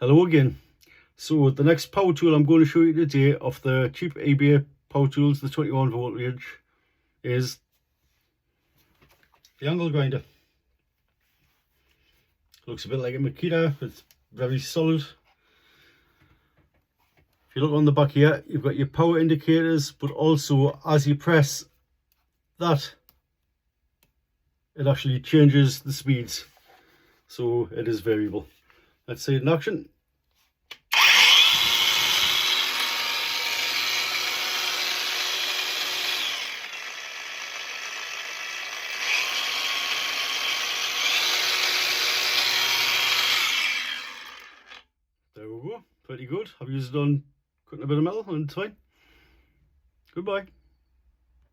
Hello again. So the next power tool I'm going to show you today off the cheap eBay power tools, the 21 voltage, is the angle grinder. Looks a bit like a Makita. It's very solid. If you look on the back here, you've got your power indicators, but also as you press that, it actually changes the speeds. So it is variable. Let's see it in action. There we go, pretty good. I've used it on cutting a bit of metal and it's fine. Goodbye.